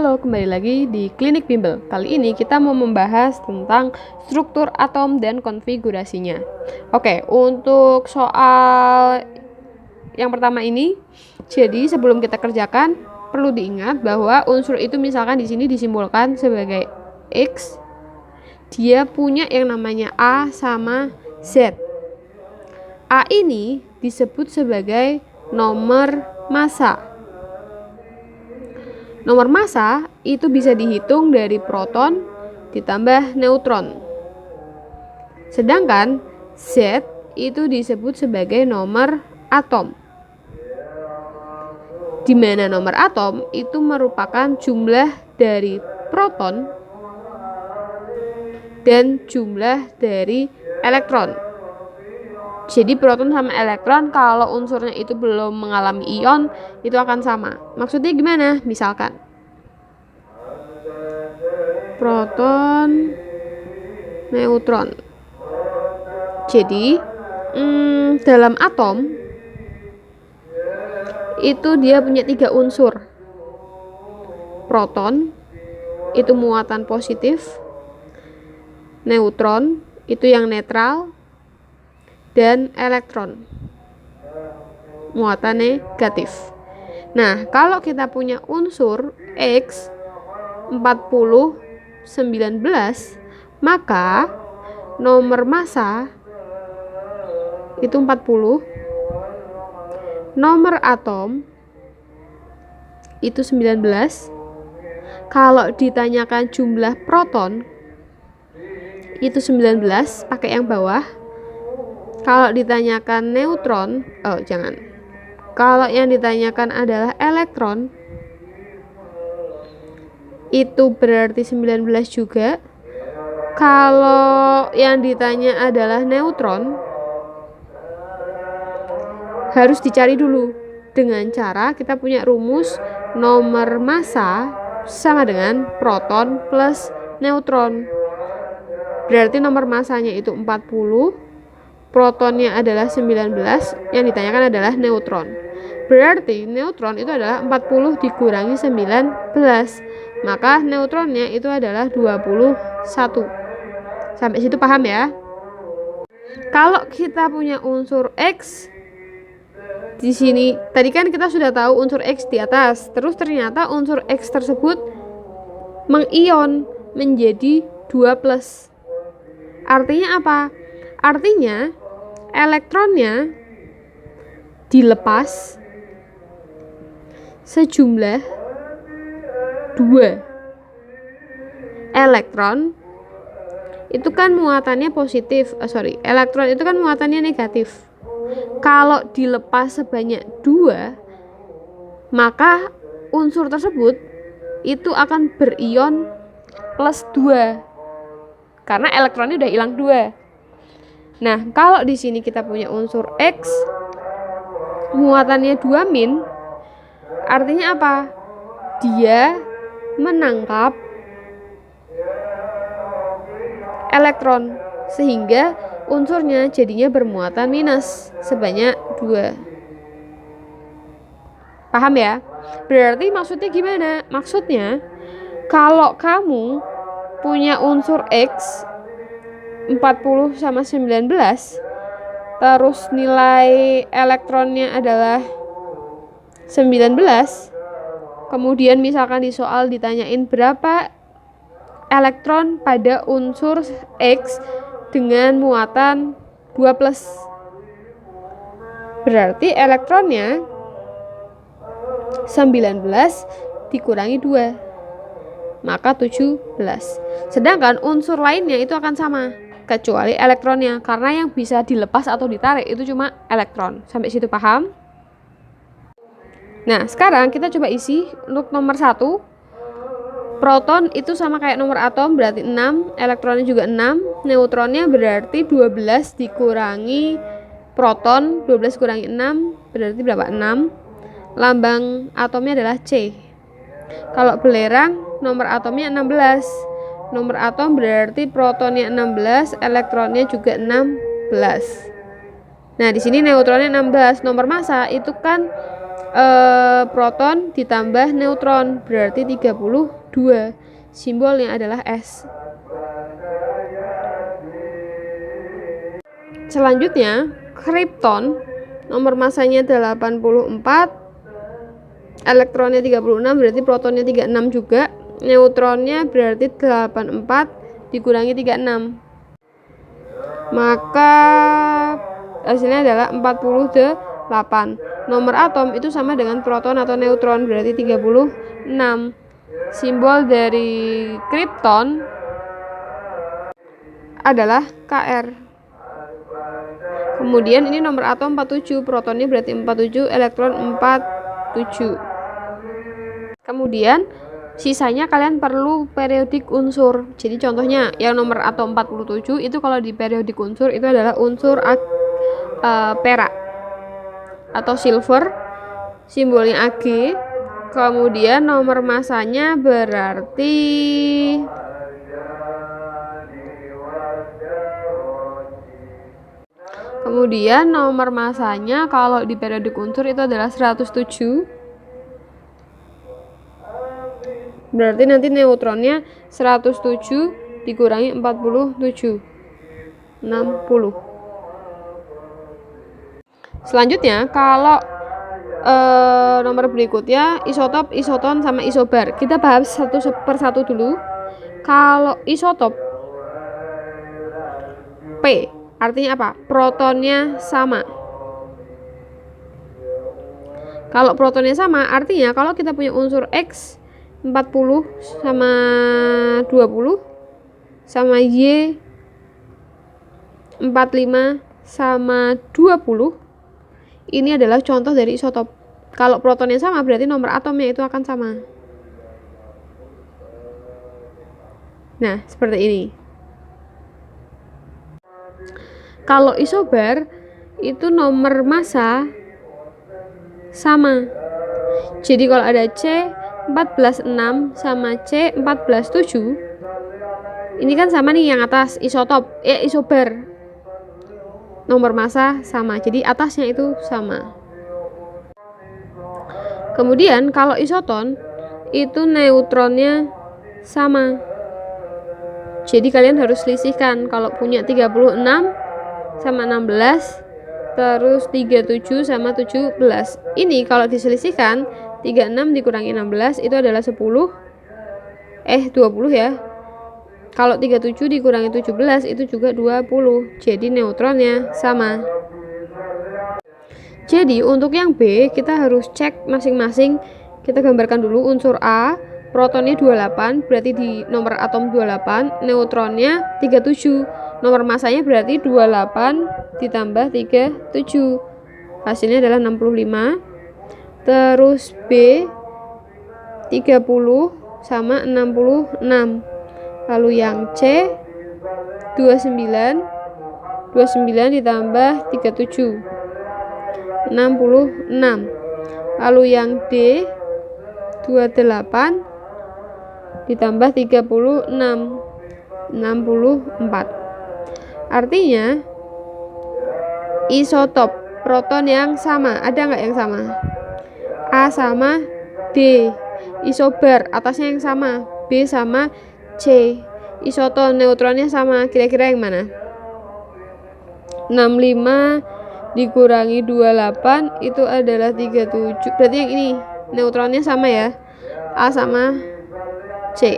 Halo, kembali lagi di Klinik Bimbel. Kali ini kita mau membahas tentang struktur atom dan konfigurasinya. Oke, untuk soal yang pertama ini, jadi sebelum kita kerjakan, perlu diingat bahwa unsur itu misalkan di sini disimbolkan sebagai X. Dia punya yang namanya A sama Z. A ini disebut sebagai nomor massa. Nomor massa itu bisa dihitung dari proton ditambah neutron. Sedangkan Z itu disebut sebagai nomor atom. Di mana nomor atom itu merupakan jumlah dari proton dan jumlah dari elektron. Jadi proton sama elektron kalau unsurnya itu belum mengalami ion itu akan sama. Maksudnya gimana? Misalkan proton, neutron. Jadi dalam atom itu dia punya 3 unsur. Proton itu muatan positif, neutron itu yang netral, dan elektron muatan negatif. Nah, kalau kita punya unsur X 40, 19, maka nomor massa itu 40, nomor atom itu 19. Kalau ditanyakan jumlah proton itu 19, pakai yang bawah. Kalau ditanyakan neutron, kalau yang ditanyakan adalah elektron, itu berarti 19 juga. Kalau yang ditanya adalah neutron, harus dicari dulu dengan cara kita punya rumus nomor massa sama dengan proton plus neutron. Berarti nomor massanya itu 40, protonnya adalah 19, yang ditanyakan adalah neutron. Berarti neutron itu adalah 40 dikurangi 19, maka neutronnya itu adalah 21. Sampai situ paham ya? Kalau kita punya unsur X di sini, tadi kan kita sudah tahu unsur X di atas, terus ternyata unsur X tersebut mengion menjadi 2+. Artinya apa? Artinya elektronnya dilepas sejumlah 2. Elektron itu kan muatannya positif, elektron itu kan muatannya negatif. Kalau dilepas sebanyak 2, maka unsur tersebut itu akan berion +2 karena elektronnya udah hilang 2. Nah, kalau di sini kita punya unsur X muatannya 2-, artinya apa? Dia menangkap elektron sehingga unsurnya jadinya bermuatan minus sebanyak 2. Paham ya? Berarti maksudnya gimana? Maksudnya kalau kamu punya unsur X 40 sama 19, terus nilai elektronnya adalah 19, kemudian misalkan di soal ditanyain berapa elektron pada unsur X dengan muatan 2+, berarti elektronnya 19 dikurangi 2, maka 17. Sedangkan unsur lainnya itu akan sama kecuali elektronnya, karena yang bisa dilepas atau ditarik itu cuma elektron. Sampai situ paham? Nah, sekarang kita coba isi untuk nomor 1. Proton itu sama kayak nomor atom, berarti 6, elektronnya juga 6, neutronnya berarti 12 dikurangi proton, 12 kurangi 6 berarti berapa? 6. Lambang atomnya adalah C. Kalau belerang nomor atomnya 16. Nomor atom berarti protonnya 16, elektronnya juga 16. Nah, di sini neutronnya 16. Nomor massa itu kan proton ditambah neutron, berarti 32. Simbolnya adalah S. Selanjutnya, kripton, nomor masanya 84, elektronnya 36, berarti protonnya 36 juga. Neutronnya berarti 84 dikurangi 36. Maka hasilnya adalah 48. Nomor atom itu sama dengan proton atau neutron, berarti 36. Simbol dari kripton adalah Kr. Kemudian ini nomor atom 47, protonnya berarti 47, elektron 47. Kemudian sisanya kalian perlu periodik unsur. Jadi contohnya yang nomor atom 47 itu kalau di periodik unsur itu adalah unsur perak atau silver, simbolnya Ag. Kemudian nomor masanya berarti kalau di periodik unsur itu adalah 107. Berarti nanti neutronnya 107 dikurangi 47, 60. Selanjutnya kalau nomor berikutnya isotop, isoton, sama isobar. Kita bahas satu persatu dulu. Kalau isotop P artinya apa? Protonnya sama. Kalau protonnya sama artinya kalau kita punya unsur X 40 sama 20 sama Y 45 sama 20, ini adalah contoh dari isotop. Kalau protonnya sama berarti nomor atomnya itu akan sama. Nah, seperti ini. Kalau isobar itu nomor massa sama. Jadi kalau ada C 14,6 sama C 14,7, ini kan sama nih yang atas isotop, isobar. Nomor massa sama, jadi atasnya itu sama. Kemudian kalau isoton itu neutronnya sama. Jadi kalian harus selisihkan. Kalau punya 36 sama 16, terus 37 sama 17. Ini kalau diselisihkan 36 dikurangi 16 itu adalah 20 ya. Kalau 37 dikurangi 17 itu juga 20. Jadi neutronnya sama. Jadi untuk yang B kita harus cek masing-masing. Kita gambarkan dulu unsur A, protonnya 28, berarti di nomor atom 28, neutronnya 37. Nomor masanya berarti 28 ditambah 37. Hasilnya adalah 65. Terus B 30 sama 66. Lalu yang C 29 ditambah 37, 66. Lalu yang D 28 ditambah 36, 64. Artinya isotop proton yang sama. Ada nggak yang sama? A sama D. Isobar atasnya yang sama, B sama C. Isoton neutronnya sama, kira-kira yang mana? 65 dikurangi 28 itu adalah 37. Berarti yang ini neutronnya sama ya, A sama C.